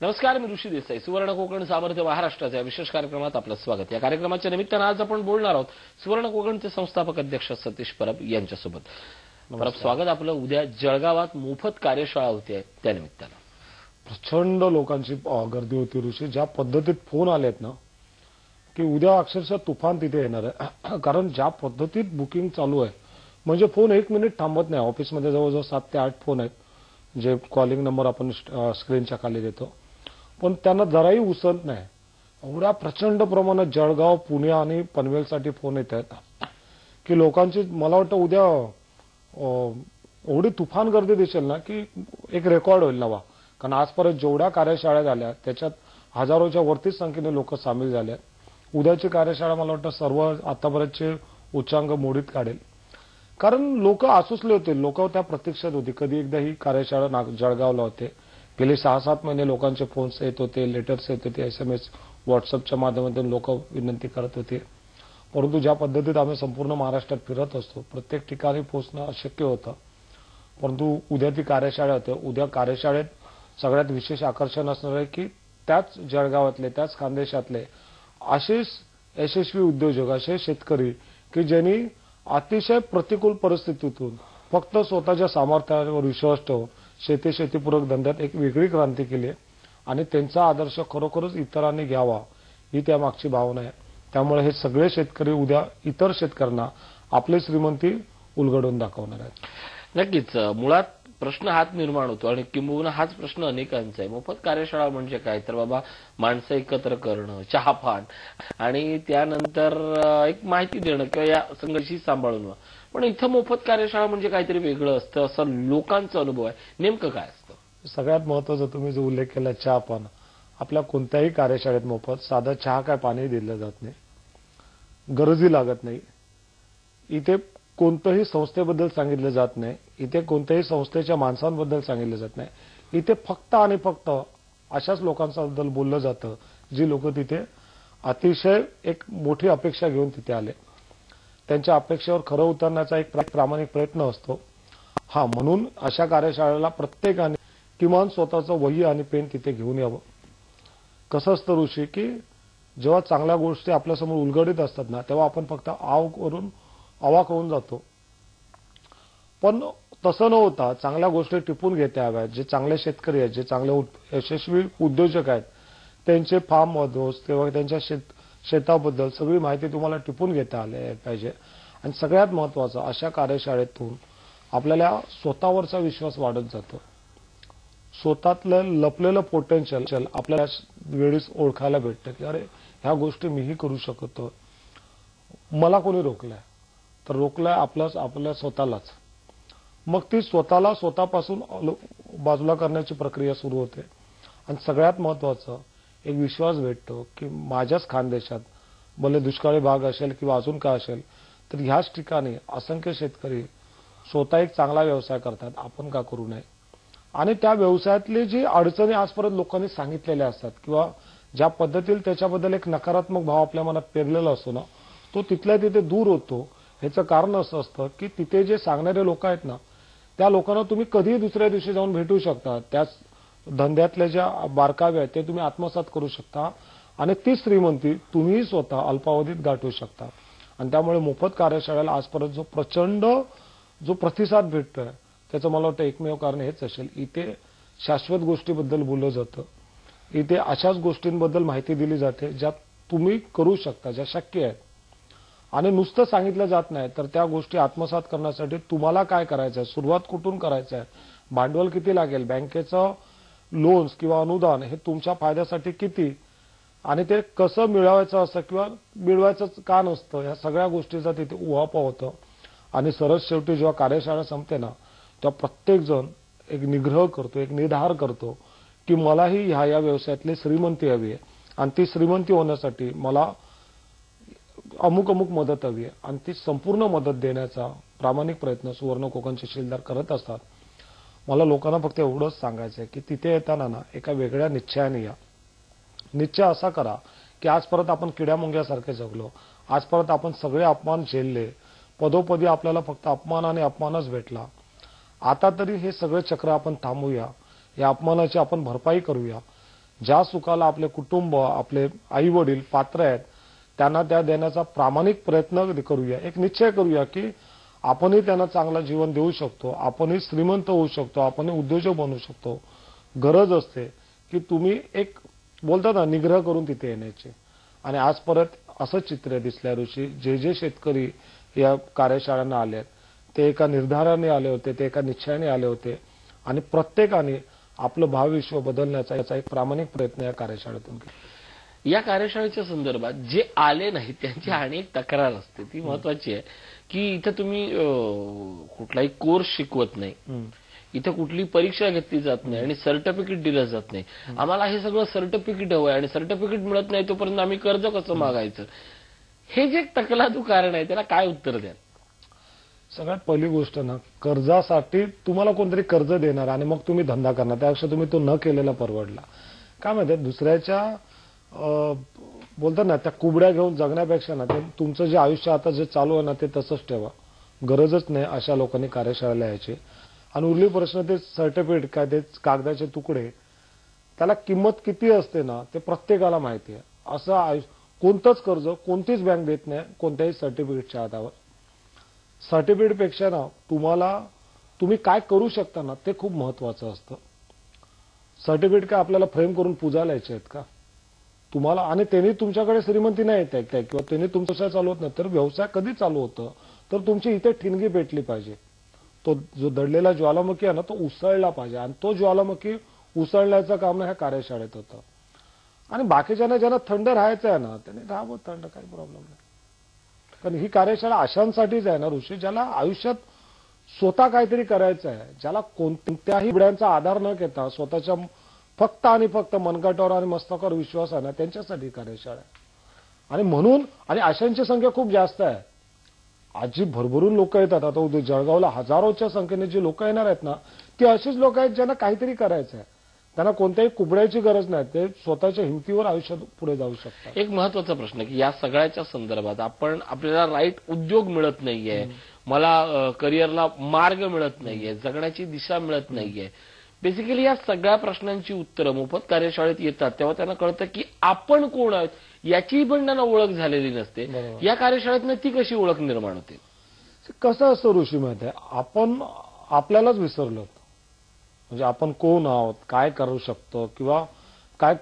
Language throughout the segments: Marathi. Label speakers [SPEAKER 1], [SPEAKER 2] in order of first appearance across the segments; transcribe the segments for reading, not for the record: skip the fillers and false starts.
[SPEAKER 1] नमस्कार, मी ऋषी देसाई. सुवर्ण कोकण सामर्थ्य महाराष्ट्राच्या विशेष कार्यक्रमात आपलं स्वागत. या कार्यक्रमाच्या निमित्तानं आज आपण बोलणार आहोत सुवर्ण कोकणचे संस्थापक अध्यक्ष सतीश परब यांच्यासोबत. परब, स्वागत आपलं. उद्या जळगावात मोफत कार्यशाळा होते, त्यानिमित्तानं
[SPEAKER 2] प्रचंड लोकांची गर्दी होती ऋषी. ज्या पद्धतीत फोन आलेत ना की उद्या अक्षरशः तुफान तिथे येणार आहे, कारण ज्या पद्धतीत बुकिंग चालू आहे म्हणजे फोन 1 मिनिट थांबत नाही. ऑफिसमध्ये जवळजवळ 7 ते 8 फोन आहेत जे कॉलिंग नंबर आपण स्क्रीनच्या खाली देतो, पण त्यांना जराही उसंत नाही. एवढ्या प्रचंड प्रमाणात जळगाव, पुणे आणि पनवेलसाठी फोन येत आहेत की लोकांची, मला वाटतं उद्या एवढी तुफान गर्दी दिसेल ना की एक रेकॉर्ड होईल नवा. कारण आजपर्यंत जेवढ्या कार्यशाळा झाल्या त्याच्यात हजारोच्या वरतीच संख्येने लोक सामील झाले. उद्याची कार्यशाळा मला वाटतं सर्व आतापर्यंतचे उच्चांक मोडीत काढेल, कारण लोक आसुसले होते. लोक त्या प्रतीक्षेत होती कधी एकदा ही कार्यशाळा जळगावला होते. गेले 6-7 महिने लोकांचे फोन्स येत होते, लेटर्स येत होते, SMS, व्हॉट्सअपच्या माध्यमातून लोक विनंती करत होते. परंतु ज्या पद्धतीत आम्ही संपूर्ण महाराष्ट्रात फिरत असतो प्रत्येक ठिकाणी पोहोचणं अशक्य होतं. परंतु उद्या ती कार्यशाळा होते. उद्या कार्यशाळेत सगळ्यात विशेष आकर्षण असणार आहे की त्याच जळगावातले, त्याच खानदेशातले असेच यशस्वी उद्योजक, असे शेतकरी की ज्यांनी अतिशय प्रतिकूल परिस्थितीतून फक्त स्वतःच्या सामर्थ्यावर विश्वास ठेवून शेतीपूरक धंद्यात एक वेगळी क्रांती केली आहे आणि त्यांचा आदर्श खरोखरच इतरांनी घ्यावा ही त्यामागची भावना आहे. त्यामुळे हे सगळे शेतकरी उद्या इतर शेतकऱ्यांना आपली श्रीमंती उलगडून दाखवणार आहेत.
[SPEAKER 1] नक्कीच. मुळात प्रश्न हाच निर्माण होतो आणि किंबहुना हाच प्रश्न अनेकांचा आहे. मोफत कार्यशाळा म्हणजे काय, तर बाबा माणसं एकत्र करणं, चहापान आणि त्यानंतर एक माहिती देणं किंवा या संघर्षी सांभाळून. पण इथं मोफत कार्यशाळा म्हणजे काहीतरी वेगळं असतं असं लोकांचा अनुभव आहे. नेमकं काय असतं?
[SPEAKER 2] सगळ्यात महत्वाचं तुम्ही जो उल्लेख केला चहापान, आपल्या कोणत्याही कार्यशाळेत मोफत साधा चहा काय पाणी दिलं जात नाही, गरजही लागत नाही. इथे कोणत्याही संस्थेबद्दल सांगितलं जात नाही, इथे कोणत्याही संस्थेच्या माणसांबद्दल सांगितलं जात नाही. इथे फक्त आणि फक्त अशाच लोकांबद्दल बोललं जातं जी लोक तिथे अतिशय एक मोठी अपेक्षा घेऊन तिथे आले. त्यांच्या अपेक्षेवर खरं उतरण्याचा एक प्रामाणिक प्रयत्न असतो. म्हणून अशा कार्यशाळेला प्रत्येकाने किमान स्वतःचं वही आणि पेन तिथे घेऊन यावं. कसं असतं ऋषी की जेव्हा चांगल्या गोष्टी आपल्यासमोर उलगडीत असतात ना तेव्हा आपण फक्त अवाक होऊन जातो. पण तसं न होता चांगल्या गोष्टी टिपून घेता हव्यात. जे चांगले शेतकरी आहेत, जे चांगले यशस्वी उद्योजक आहेत, त्यांचे फार्म मधोस तेव्हा त्यांच्या शेताबद्दल सगळी माहिती तुम्हाला टिपून घेता आली पाहिजे. आणि सगळ्यात महत्वाचं, अशा कार्यशाळेतून आपल्याला स्वतःवरचा विश्वास वाढत जातो. स्वतःतलं लपलेलं पोटेन्शियल आपल्याला वेळीच ओळखायला भेटतं की अरे ह्या गोष्टी मीही करू शकतो. मला कोणी रोखलंय, तर रोखलंय आपल्या स्वतःलाच. मग ती स्वतःला स्वतःपासून बाजूला करण्याची प्रक्रिया सुरू होते. आणि सगळ्यात महत्वाचं एक विश्वास भेटतो की माझ्याच खानदेशात भले दुष्काळी भाग असेल किंवा अजून काय असेल तर ह्याच ठिकाणी असंख्य शेतकरी स्वतः एक चांगला व्यवसाय करतात, आपण का करू नये. आणि त्या व्यवसायातले जे अडचणी आजपर्यंत लोकांनी सांगितलेल्या असतात किंवा ज्या पद्धतीने त्याच्याबद्दल एक नकारात्मक भाव आपल्या मनात पेरलेला असतो ना, तो तिथल्या तिथे दूर होतो. ह्याचं कारण असं असतं की तिथे जे सांगणारे लोक आहेत ना त्या लोकांना तुम्ही कधीही दुसऱ्या दिवशी जाऊन भेटू शकता. त्याच धंद्यातल्या ज्या बारकावे आहेत ते तुम्ही आत्मसात करू शकता आणि ती श्रीमंती तुम्ही स्वतः अल्पावधीत गाठू शकता. आणि त्यामुळे मोफत कार्यशाळेला आजपर्यंत जो प्रचंड प्रतिसाद भेटतोय त्याचं मला वाटतं एकमेव कारण हेच असेल. इथे शाश्वत गोष्टीबद्दल बोललं जातं, इथे अशाच गोष्टींबद्दल माहिती दिली जाते ज्या तुम्ही करू शकता, ज्या शक्य आहेत. आणि नुसतं सांगितलं जात नाही तर त्या गोष्टी आत्मसात करण्यासाठी तुम्हाला काय करायचं आहे, सुरुवात कुठून करायचं आहे, भांडवल किती लागेल, बँकेचं लोन्स किंवा अनुदान हे तुमच्या फायद्यासाठी किती आणि ते कसं मिळवायचं असं किंवा मिळवायचं का नसतं, या सगळ्या गोष्टीचा तिथे उहापोह होतं. आणि सरळ शेवटी जेव्हा कार्यशाळा संपते ना तेव्हा प्रत्येक जण एक निग्रह करतो, एक निर्धार करतो की मलाही ह्या व्यवसायातली श्रीमंती हवी आहे आणि ती श्रीमंती होण्यासाठी मला अमुक मदत हवी आहे. आणि ती संपूर्ण मदत देण्याचा प्रामाणिक प्रयत्न सुवर्ण कोकणचे शिलदार करत असतात. मला लोकांना फक्त एवढंच सांगायचं आहे की तिथे येताना ना एका वेगळ्या निश्चयाने या. निश्चय असा करा की आज परत आपण किड्यामुंग्यासारखे जगलो, आज परत आपण सगळे अपमान झेलले, पदोपदी आपल्याला फक्त अपमान आणि अपमानच भेटला. आता तरी हे सगळे चक्र आपण थांबवूया, या अपमानाची आपण भरपाई करूया. ज्या सुखाला आपले कुटुंब, आपले आई वडील पात्र आहेत, त्यांना त्या देण्याचा प्रामाणिक प्रयत्न करूया. एक निश्चय करूया की आपणही त्यांना चांगलं जीवन देऊ शकतो, आपणही श्रीमंत होऊ शकतो, आपणही उद्योजक बनू शकतो. गरज असते की तुम्ही एक बोलता ना निग्रह करून तिथे येण्याची. आणि आज परत असं चित्र दिसलंय ऋषी, जे शेतकरी या कार्यशाळांना आले ते एका निर्धाराने आले होते, ते एका निश्चयाने आले होते आणि प्रत्येकाने आपलं भावविश्व बदलण्याचा याचा एक प्रामाणिक प्रयत्न या कार्यशाळेतून केला.
[SPEAKER 1] या कार्यशाळेच्या संदर्भात जे आले नाहीत त्यांची आणि एक तक्रार असते, ती महत्वाची आहे की इथं तुम्ही कुठलाही कोर्स शिकवत नाही, इथं कुठली परीक्षा घेतली जात नाही आणि सर्टिफिकेट दिलं जात नाही. आम्हाला हे सगळं सर्टिफिकेट हवंय आणि सर्टिफिकेट मिळत नाही तोपर्यंत आम्ही कर्ज कसं मागायचं, हे जे तकलादू कारण आहे त्याला काय उत्तर द्या?
[SPEAKER 2] सगळ्यात पहिली गोष्ट ना, कर्जासाठी तुम्हाला कोणतरी कर्ज देणार आणि मग तुम्ही धंदा करणार, त्यापेक्षा तुम्ही तो न केलेला परवडला. काय माहिती, दुसऱ्याच्या बोलतात ना त्या कुबड्या घेऊन जगण्यापेक्षा ना ते तुमचं जे आयुष्य आता जे चालू आहे ना ते तसंच ठेवा. गरजच नाही अशा लोकांनी कार्यशाळेला यायची. आणि उरली प्रश्न ते सर्टिफिकेट काय ते कागदाचे तुकडे, त्याला किंमत किती असते ना ते प्रत्येकाला माहिती आहे. असं कोणतंच कर्ज कोणतीच बँक देत नाही कोणत्याही सर्टिफिकेटच्या आधारावर. सर्टिफिकेटपेक्षा ना तुम्ही काय करू शकता ना ते खूप महत्वाचं असतं. सर्टिफिकेट काय आपल्याला फ्रेम करून पूजायला यायचे आहेत का तुम्हाला? आणि त्यांनी तुमच्याकडे श्रीमंती नाही येत आहे किंवा त्यांनी तुमचा व्यवसाय चालू होत नाही, तर व्यवसाय कधी चालू होतं तर तुमची इथे ठिणगी पेटली पाहिजे. तो जो दडलेला ज्वालामुखी आहे ना तो उसळला पाहिजे आणि तो ज्वालामुखी उसळण्याचं काम ना ह्या कार्यशाळेत होतं. आणि बाकीच्यांना ज्यांना थंड राहायचं आहे ना त्यांनी राहावं थंड, काही प्रॉब्लेम नाही. कारण ही कार्यशाळा अशांसाठीच आहे ना ऋषी, ज्याला आयुष्यात स्वतः काहीतरी करायचं आहे, ज्याला कोणत्याही उघड्यांचा आधार न घेता स्वतःच्या फक्त आणि फक्त मनगटावर आणि मस्तकावर विश्वास आहे ना त्यांच्यासाठी कार्यशाळा आहे. आणि म्हणून आणि अशांची संख्या खूप जास्त आहे. आज जी भरभरून लोक येतात, आता उद्या जळगावला हजारोच्या संख्येने जी लोक येणार आहेत ना ती अशीच लोक आहेत ज्यांना काहीतरी करायचं आहे. त्यांना कोणत्याही कुबड्याची गरज नाही, ते स्वतःच्या हिमतीवर आयुष्यात पुढे जाऊ शकतात.
[SPEAKER 1] एक महत्वाचा प्रश्न की या सगळ्याच्या संदर्भात आपल्याला राईट उद्योग मिळत नाहीये, मला करिअरला मार्ग मिळत नाहीये, जगण्याची दिशा मिळत नाहीये. बेसिकली या सगळ्या प्रश्नांची उत्तरं मोफत कार्यशाळेत येतात तेव्हा त्यांना कळतं की आपण कोण आहोत याची पण त्यांना ओळख झालेली नसते. या कार्यशाळेतनं ती कशी ओळख निर्माण होते?
[SPEAKER 2] कसं असतं ऋषी माहिती आहे, आपण आपल्यालाच विसरलो, म्हणजे आपण कोण आहोत, काय करू शकतो किंवा काय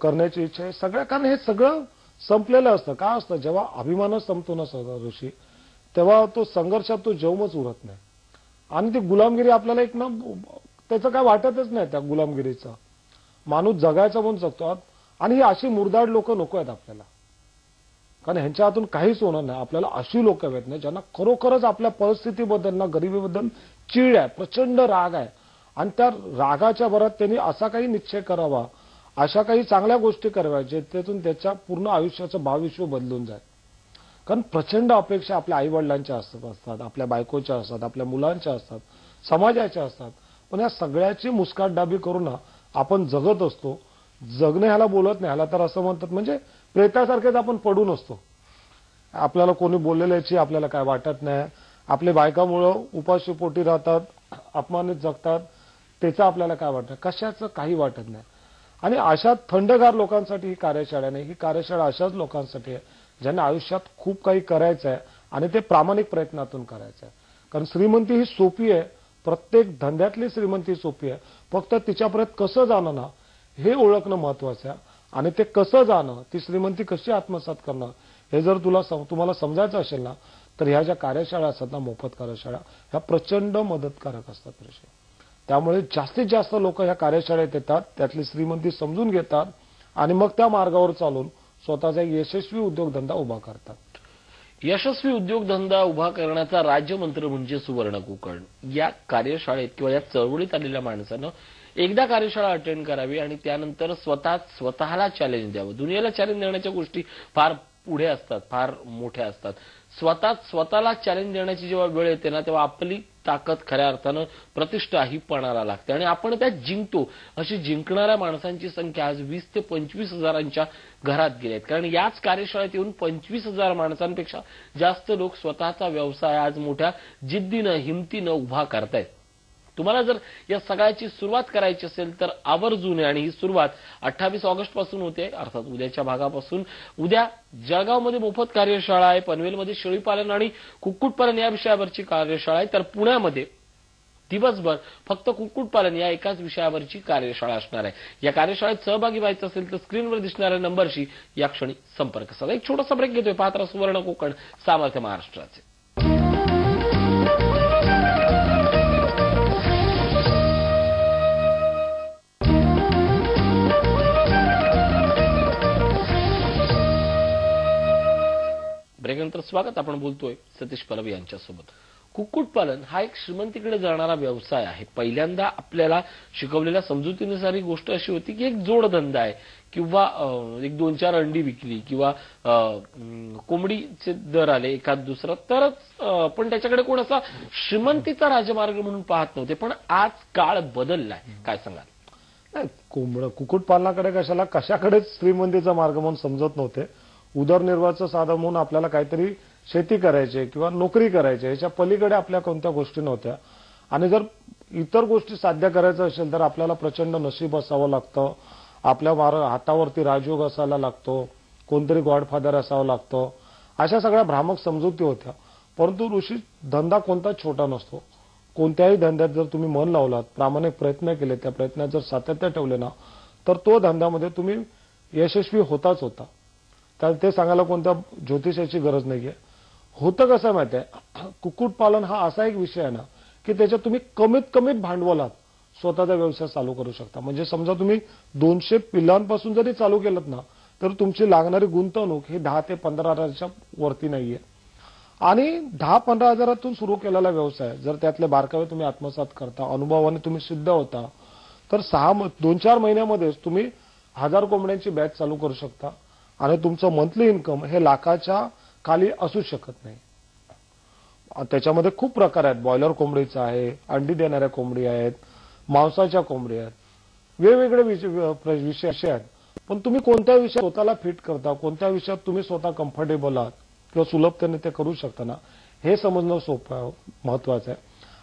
[SPEAKER 2] करण्याची इच्छा आहे सगळ्या. कारण हे सगळं संपलेलं असतं. काय असतं, जेव्हा अभिमानच संपतो ना ऋषी तेव्हा तो संघर्षात तो जवमच उरत नाही. आणि ती गुलामगिरी आपल्याला एक ना त्याचं काय वाटतच नाही, त्या गुलामगिरीचं. माणूस जगायचा म्हणून जगतो. आणि ही अशी मुरदाड लोक नको आहेत आपल्याला, कारण ह्यांच्या हातून काहीच होणार नाही. आपल्याला अशी लोक हवेत नाही ज्यांना खरोखरच आपल्या परिस्थितीबद्दल ना गरिबीबद्दल चीड आहे, प्रचंड राग आहे आणि त्या रागाच्या भरात त्यांनी असा काही निश्चय करावा, अशा काही चांगल्या गोष्टी कराव्या ज्यातून त्याच्या पूर्ण आयुष्याचं भावविश्व बदलून जाईल. कारण प्रचंड अपेक्षा आपल्या आई वडिलांच्या असतात, आपल्या बायकोच्या असतात, आपल्या मुलांच्या असतात, समाजाच्या असतात. पण या सगळ्याची मुस्काटदाबी करून आपण जगत असतो. जगणे ह्याला बोलत नाही, ह्याला तर असं म्हणतात म्हणजे प्रेतासारखेच आपण पडून असतो. आपल्याला कोणी बोललेल्याची आपल्याला काय वाटत नाही. आपल्या बायकामुळं उपाशी पोटी राहतात, अपमानित जगतात, त्याचं आपल्याला काय वाटतं, कशाचं काही वाटत नाही. आणि अशा थंडगार लोकांसाठी ही कार्यशाळा नाही, ही कार्यशाळा अशाच लोकांसाठी आहे ज्यांना आयुष्यात खूप काही करायचं आहे आणि ते प्रामाणिक प्रयत्नातून करायचं आहे. कारण श्रीमंती ही सोपी आहे, प्रत्येक धंद्यातली श्रीमंती सोपी आहे. फक्त तिच्यापर्यंत कसं जाणं ना हे ओळखणं महत्वाचं आहे. आणि ते कसं जाणं, ती श्रीमंती कशी आत्मसात करणं हे जर तुम्हाला समजायचं असेल ना तर ह्या ज्या कार्यशाळा असतात ना मोफत कार्यशाळा ह्या प्रचंड मदतकारक असतात. त्यामुळे जास्तीत जास्त लोक ह्या कार्यशाळेत येतात, त्यातली श्रीमंती समजून घेतात आणि मग त्या मार्गावर चालून स्वतःचा एक यशस्वी उद्योगधंदा उभा करतात.
[SPEAKER 1] यशस्वी उद्योगधंदा उभा करण्याचा राज्यमंत्र म्हणजे सुवर्ण कोकण. या कार्यशाळेत किंवा या चळवळीत आलेल्या माणसानं एकदा कार्यशाळा अटेंड करावी आणि त्यानंतर स्वतःला चॅलेंज द्यावं. दुनियेला चॅलेंज देण्याच्या गोष्टी फार पुढे असतात, फार मोठ्या असतात. स्वतःला चॅलेंज देण्याची जेव्हा वेळ येते ना तेव्हा आपली ताकद खऱ्या अर्थानं प्रतिष्ठा ही पणाला लागते आणि आपण त्यात जिंकतो. अशी जिंकणाऱ्या माणसांची संख्या आज 20 ते 25 हजारांच्या घरात गेली आहेत. कारण याच कार्यशाळेत येऊन 25,000 माणसांपेक्षा जास्त लोक स्वतःचा व्यवसाय आज मोठ्या जिद्दीनं हिमतीनं उभा करतायत. तुम्हाला जर या सगळ्याची सुरुवात करायची असेल तर आवर्जून आहे, आणि ही सुरुवात 28 ऑगस्ट पासून होते, अर्थात उद्याच्या भागापासून. उद्या जळगावमध्ये मोफत कार्यशाळा आहे, पनवेलमध्ये शेळीपालन आणि कुक्कुटपालन या विषयावरची कार्यशाळा आहे, तर पुण्यामध्ये दिवसभर फक्त कुक्कुटपालन या एकाच विषयावरची कार्यशाळा असणार आहे. या कार्यशाळेत सहभागी व्हायचं असेल तर स्क्रीनवर दिसणाऱ्या नंबरशी या क्षणी संपर्क साधा. एक छोटासा ब्रेक घेतोय. पाहत रहा सुवर्ण कोकण, सामर्थ्य महाराष्ट्राचे. ब्रेकनंतर स्वागत. आपण बोलतोय सतीश पलवे यांच्यासोबत. कुक्कुटपालन हा एक श्रीमंतीकडे जाणारा व्यवसाय आहे. पहिल्यांदा आपल्याला शिकवलेल्या समजुतीनुसार ही गोष्ट अशी होती की एक जोडधंदा आहे, किंवा एक 2-4 अंडी विकली, किंवा कोंबडीचे दर आले एखाद दुसरं तरच, पण त्याच्याकडे कोण असा श्रीमंतीचा राजमार्ग म्हणून पाहत नव्हते. पण आज काळ बदललाय, काय सांगाल?
[SPEAKER 2] नाही, कुक्कुटपालनाकडे कशाकडेच श्रीमंतीचा मार्ग म्हणून समजत नव्हते. उदरनिर्वाहाचं साधन म्हणून आपल्याला काहीतरी शेती करायची किंवा नोकरी करायची, याच्या पलीकडे आपल्या कोणत्या गोष्टी नव्हत्या. आणि जर इतर गोष्टी साध्य करायचं असेल तर आपल्याला प्रचंड नशीब असावं लागतं, आपल्या हातावरती राजयोग असायला लागतो, कोणतरी गॉडफादर असावं लागतं. अशा सगळ्या भ्रामक समजुती होत्या. परंतु ऋषी, धंदा कोणताच छोटा नसतो. कोणत्याही धंद्यात जर तुम्ही मन लावलात, प्रामाणिक प्रयत्न केले, त्या प्रयत्नात जर सातत्य ठेवले ना, तर तो धंद्यामध्ये तुम्ही यशस्वी होताच होता. तर ते सांगायला कोणत्या ज्योतिषाची गरज नाहीये. होतं कसं माहिती आहे, कुक्कुटपालन हा असा एक विषय आहे ना की त्याच्यात तुम्ही कमीत कमीत भांडवलात स्वतःचा व्यवसाय चालू करू शकता. म्हणजे समजा तुम्ही 200 पिल्लांपासून जरी चालू केलं ना, तर तुमची लागणारी गुंतवणूक ही 10 ते 15 हजाराच्या वरती नाहीये. आणि 10-15 हजारातून सुरू केलेला व्यवसाय जर त्यातले बारकावे तुम्ही आत्मसात करता, अनुभवाने तुम्ही सिद्ध होता, तर 2-4 महिन्यामध्येच तुम्ही 1000 कोंबड्यांची बॅच चालू करू शकता. आणि तुमचं मंथली इन्कम हे लाखाच्या खाली असू शकत नाही. त्याच्यामध्ये खूप प्रकार आहेत. बॉयलर कोंबडीचा आहे, अंडी देणाऱ्या कोंबडी आहेत, मांसाच्या कोंबडी आहेत, वेगवेगळे विषय आहेत. पण तुम्ही कोणत्या विषयात स्वतःला फिट करता, कोणत्या विषयात तुम्ही स्वतः कम्फर्टेबल आहात किंवा सुलभतेने ते करू शकता ना, हे समजणं सोपं महत्वाचं आहे.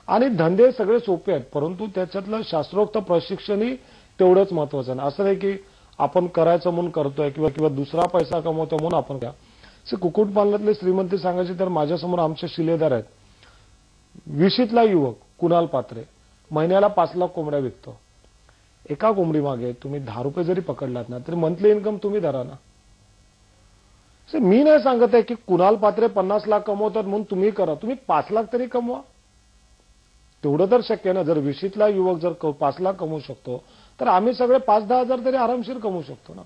[SPEAKER 2] आणि धंदे सगळे सोपे आहेत, परंतु त्याच्यातलं शास्त्रोक्त प्रशिक्षणही तेवढंच महत्वाचं आहे. असं नाही की आपण करायचं म्हणून करतोय किंवा दुसरा पैसा कमवतोय म्हणून आपण काय. कुक्कुटपालनातले श्रीमंती सांगायची तर माझ्यासमोर आमचे शिलेदार आहेत. 20ला युवक कुणाल पात्रे महिन्याला 5 लाख कोंबड्या विकतो. एका कोंबडी मागे तुम्ही 10 रुपये जरी पकडलात ना, तरी मंथली इन्कम तुम्ही धरा ना. मी नाही सांगत आहे की कुणाल पात्रे 50 लाख कमवतात म्हणून तुम्ही करा, तुम्ही 5 लाख तरी कमवा. तेवढं तर शक्य ना. जर 20ला युवक जर 5 लाख कमवू शकतो, तर आम्ही सगळे 5-10 हजार तरी आरामशीर कमवू शकतो ना.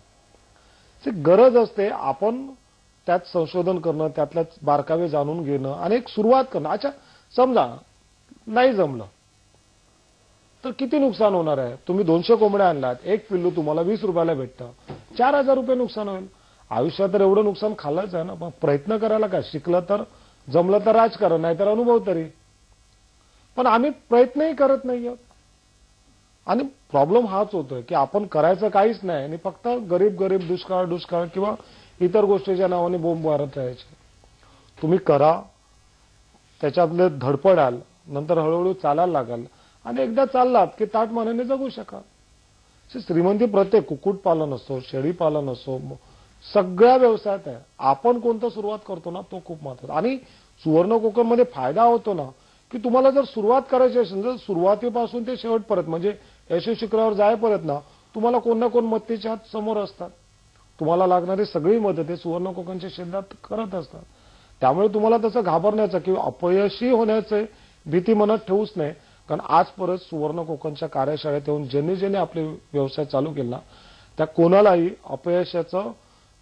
[SPEAKER 2] गरज असते आपण त्यात संशोधन करणं, त्यातल्या बारकावे जाणून घेणं आणि एक सुरुवात करणं. अच्छा, समजा नाही जमलं तर किती नुकसान होणार आहे. तुम्ही 200 कोंबड्या आणलात, एक पिल्लू तुम्हाला 20 रुपयाला भेटतं, 4000 रुपये नुकसान होईल. आयुष्यात तर एवढं नुकसान खाल्लंच आहे ना. पण प्रयत्न करायला काय, शिकलं तर जमलं तर राजकारण, नाहीतर अनुभव तरी. पण आम्ही प्रयत्नही करत नाही आहोत. आणि प्रॉब्लेम हाच होतोय की आपण करायचं काहीच नाही आणि फक्त गरीब दुष्काळ किंवा इतर गोष्टीच्या नावाने बोंब मारत राहायचे. तुम्ही करा, त्याच्यातले धडपडाल, नंतर हळूहळू चालायला लागाल आणि एकदा चाललात की ताटमानेने जगू शकाल. श्रीमंती प्रत्येक कुक्कुटपालन असो, शेळीपालन असो, सगळ्या व्यवसायात आहे. आपण कोणतं सुरुवात करतो ना, तो खूप महत्त्वाचा. आणि सुवर्ण कोकणमध्ये फायदा होतो ना की तुम्हाला जर सुरुवात करायची असेल, जर सुरुवातीपासून ते शेवटपर्यंत म्हणजे यशस्वी शिखरावर जायपर्यंत ना, तुम्हाला कोण ना कोण मदतीचे हात समोर असतात. तुम्हाला लागणारी सगळी मदत हे सुवर्ण कोकणच्या क्षेत्रात करत असतात. त्यामुळे तुम्हाला तसं घाबरण्याचं किंवा अपयशी होण्याचे भीती मनात ठेवूच नाही. कारण आज परत सुवर्ण कोकणच्या कार्यशाळेत येऊन ज्यांनी आपले व्यवसाय चालू केला, त्या कोणालाही अपयशाचं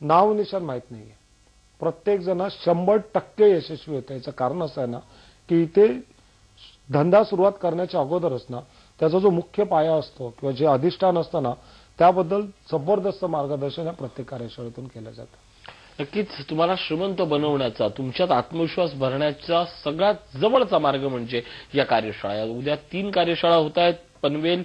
[SPEAKER 2] नाव निशाण माहीत नाहीये. प्रत्येक जण 100% यशस्वी होतं. याचं कारण असं आहे ना की इथे धंदा सुरुवात करण्याच्या अगोदरच ना, त्याचा जो मुख्य पाया असतो किंवा जे अधिष्ठान असतं ना, त्याबद्दल जबरदस्त मार्गदर्शन या प्रत्येक कार्यशाळेतून केलं जातं.
[SPEAKER 1] नक्कीच तुम्हाला श्रीमंत बनवण्याचा, तुमच्यात आत्मविश्वास भरण्याचा सगळ्यात जवळचा मार्ग म्हणजे या कार्यशाळा. उद्या 3 कार्यशाळा होत आहेत, पनवेल,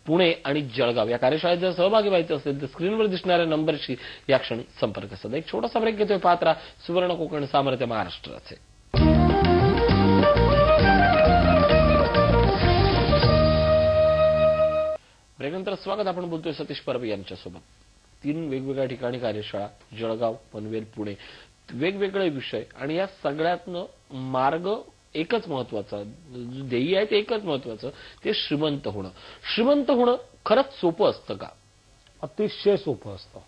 [SPEAKER 1] पुणे आणि जळगाव. या कार्यशाळेत जर सहभागी व्हायचं असेल तर स्क्रीनवर दिसणाऱ्या नंबरशी या क्षणी संपर्क साधा. एक छोटासा ब्रेक घेतोय. पाहत रहा सुवर्ण कोकण, सामर्थ्य महाराष्ट्राचे. ब्रेकनंतर स्वागत. आपण बोलतोय सतीश परब यांच्यासोबत. 3 वेगवेगळ्या ठिकाणी कार्यशाळा, जळगाव, पनवेल, पुणे, वेगवेगळे विषय, आणि या सगळ्यातनं मार्ग एकच महत्वाचा, ध्येय आहे ते एकच महत्वाचं, ते श्रीमंत होणं. श्रीमंत होणं खरंच सोपं असतं का?
[SPEAKER 2] अतिशय सोपं असतं.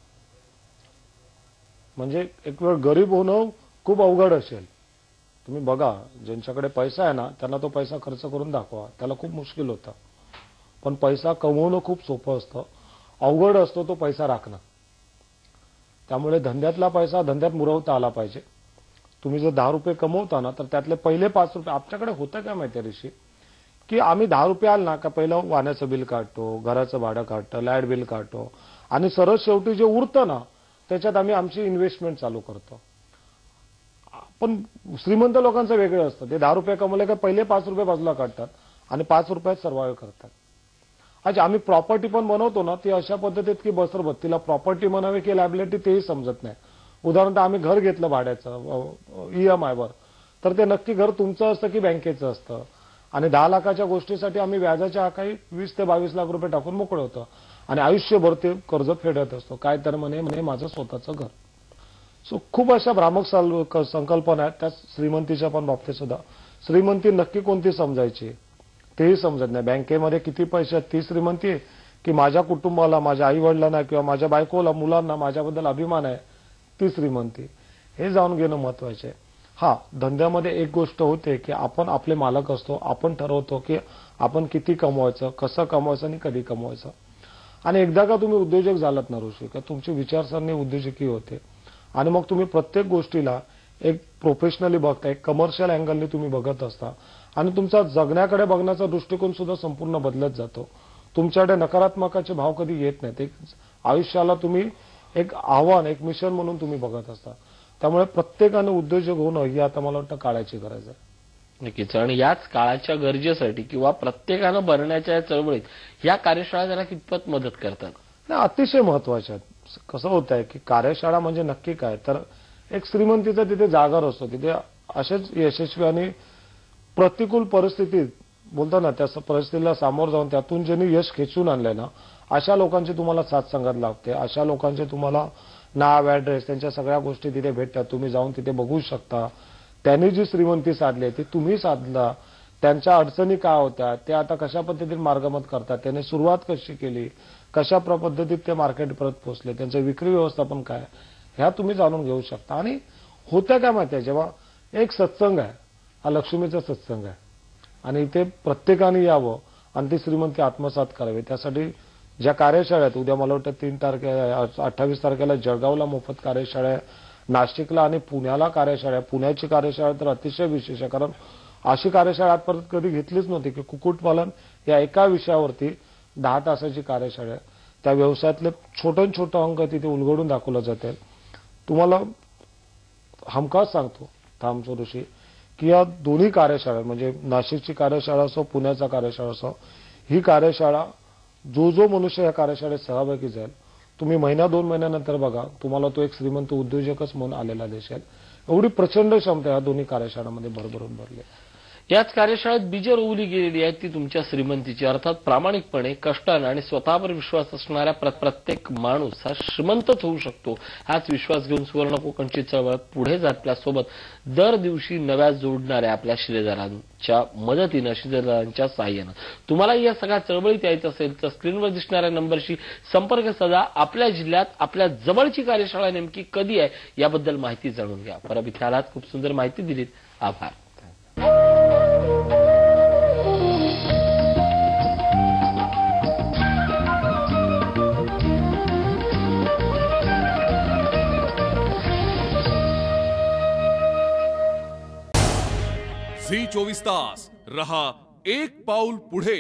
[SPEAKER 2] म्हणजे एक वेळ गरीब होणं खूप अवघड असेल. तुम्ही बघा, ज्यांच्याकडे पैसा आहे ना, त्यांना तो पैसा खर्च करून दाखवा, त्याला खूप मुश्किल होतं. पण पैसा कमवणं खूप सोपं असतं. अवघड असतो तो पैसा राखणं. त्यामुळे धंद्यातला पैसा धंद्यात मुरवता आला पाहिजे. तुम्ही जर 10 रुपये कमवता ना, तर त्यातले पहिले 5 रुपये आपल्याकडे होतं काय माहिती आहे ऋषी, की आम्ही 10 रुपये आल ना का पहिलं वाण्याचं बिल काढतो, घराचं भाडं काढतो, लाईट बिल काढतो, आणि सरळ शेवटी जे उरतं ना त्याच्यात आम्ही आमची इन्व्हेस्टमेंट चालू करतो. पण श्रीमंत लोकांचं वेगळं असतं. ते 10 रुपये कमवले का पहिले 5 रुपये बाजूला काढतात आणि 5 रुपयात सर्वाइव्ह करतात. अच्छा, आम्ही प्रॉपर्टी पण बनवतो ना, ती अशा पद्धतीत की बसरबत, तिला प्रॉपर्टी म्हणावी की लायबिलिटी तेही समजत नाही. उदाहरणार्थ आम्ही घर घेतलं भाड्याचं EMI वर, तर ते नक्की घर तुमचं असतं की बँकेचं असतं. आणि 10 लाखाच्या गोष्टीसाठी आम्ही व्याजाच्या काही 20 ते 22 लाख रुपये टाकून मोकळं होतं आणि आयुष्यभर ते कर्ज फेडत असतो. काय तर म्हणे माझं स्वतःचं घर. सो खूप अशा भ्रामक संकल्पना आहेत. त्या श्रीमंतीच्या पण बाबतीत सुद्धा श्रीमंती नक्की कोणती समजायची तेही समजत नाही. बँकेमध्ये किती पैसे आहेत ती श्रीमंती आहे, की माझ्या कुटुंबाला, माझ्या आई वडिलांना किंवा माझ्या बायकोला, मुलांना माझ्याबद्दल अभिमान आहे, ती श्रीमंती. हे जाणून घेणं महत्वाचे आहे. हा, धंद्यामध्ये एक गोष्ट होते की आपण आपले मालक असतो. आपण ठरवतो की आपण किती कमवायचं, कसं कमवायचं आणि कधी कमवायचं. आणि एकदा का तुम्ही उद्योजक झालात ना ऋषी, का तुमची विचारसरणी उद्योजकी होते आणि मग तुम्ही प्रत्येक गोष्टीला एक प्रोफेशनली बघता, एक कमर्शियल अँगलने तुम्ही बघत असता आणि तुमचा जगण्याकडे बघण्याचा दृष्टिकोन सुद्धा संपूर्ण बदलत जातो. तुमच्याकडे नकारात्मकाचे भाव कधी येत नाहीत. एक आयुष्याला तुम्ही एक आव्हान, एक मिशन म्हणून तुम्ही बघत असता. त्यामुळे प्रत्येकाने उद्योजक होणं ही आता मला वाटतं काळाची गरज आहे.
[SPEAKER 1] नक्कीच. आणि याच काळाच्या गरजेसाठी किंवा प्रत्येकानं बनण्याच्या चळवळीत या कार्यशाळा जरा कितपत मदत करतात?
[SPEAKER 2] नाही, अतिशय महत्वाच्या आहेत. कसं होत आहे की कार्यशाळा म्हणजे नक्की काय, तर एक श्रीमंतीचा तिथे जागर असतो. तिथे असेच यशस्वी आणि प्रतिकूल परिस्थितीत बोलतो ना, त्या परिस्थितीला सामोरं जाऊन त्यातून ज्यांनी यश खेचून आणलंय ना, अशा लोकांची तुम्हाला साथ संगत लागते. अशा लोकांचे तुम्हाला नाव, ऍड्रेस, त्यांच्या सगळ्या गोष्टी तिथे भेटतात. तुम्ही जाऊन तिथे बघू शकता. त्यांनी जी श्रीमंती साधली ती तुम्ही साधला. त्यांच्या अडचणी काय होत्या, ते आता कशा पद्धतीने मार्गमत करतात, त्यांनी सुरुवात कशी केली, कशा पद्धतीत ते मार्केटपर्यंत पोहोचले, त्यांचं विक्री व्यवस्थापन काय, ह्या तुम्ही जाणून घेऊ शकता. आणि होत्या काय माहिती आहे, जेव्हा एक सत्संग आहे, हा लक्ष्मीचा सत्संग आहे आणि इथे प्रत्येकाने यावं आणि ती श्रीमंती आत्मसात करावी. त्यासाठी ज्या कार्यशाळा आहेत, उद्या मला वाटतं 28 तारखेला जळगावला मोफत कार्यशाळा आहे, नाशिकला आणि पुण्याला कार्यशाळा आहे. पुण्याची कार्यशाळा तर अतिशय विशेष आहे, कारण अशी कार्यशाळा आजपर्यंत कधी घेतलीच नव्हती की कुक्कुटपालन या एका विषयावरती 10 तासाची कार्यशाळा आहे. त्या व्यवसायातले छोटं अंक तिथे उलगडून दाखवलं जाते. तुम्हाला हमखास सांगतो थांबचो ऋषी, की या दोन्ही कार्यशाळा म्हणजे नाशिकची कार्यशाळा असो, पुण्याचा कार्यशाळा असो, ही कार्यशाळा जो मनुष्य या कार्यशाळेत सहभागी जाईल, तुम्ही 1-2 महिन्यानंतर बघा, तुम्हाला तो एक श्रीमंत उद्योजकच म्हणून आलेला दिसेल. एवढी प्रचंड क्षमता या दोन्ही कार्यशाळांमध्ये भरभरून भरली.
[SPEAKER 1] याच कार्यशाळेत बीजे रोवली गेलेली आहेत ती तुमच्या श्रीमंतीची. अर्थात प्रामाणिकपणे, कष्टाने आणि स्वतःवर विश्वास असणाऱ्या प्रत्येक माणूस हा श्रीमंतच होऊ शकतो. हाच विश्वास घेऊन सुवर्ण कोकणची चळवळ पुढे जातल्यासोबत दर दिवशी नव्या जोडणाऱ्या आपल्या शिलेदारांच्या मदतीनं, शिलेदारांच्या साह्यानं तुम्हाला या सगळ्या चळवळीत यायचं असेल तर स्क्रीनवर दिसणाऱ्या नंबरशी संपर्क साधा. आपल्या जिल्ह्यात आपल्या जवळची कार्यशाळा नेमकी कधी आहे याबद्दल माहिती जाणून घ्या. परब इथे आलात, खूप सुंदर माहिती दिलीत. आभार.
[SPEAKER 3] झी 24 तास रहा एक पाऊल पुढे.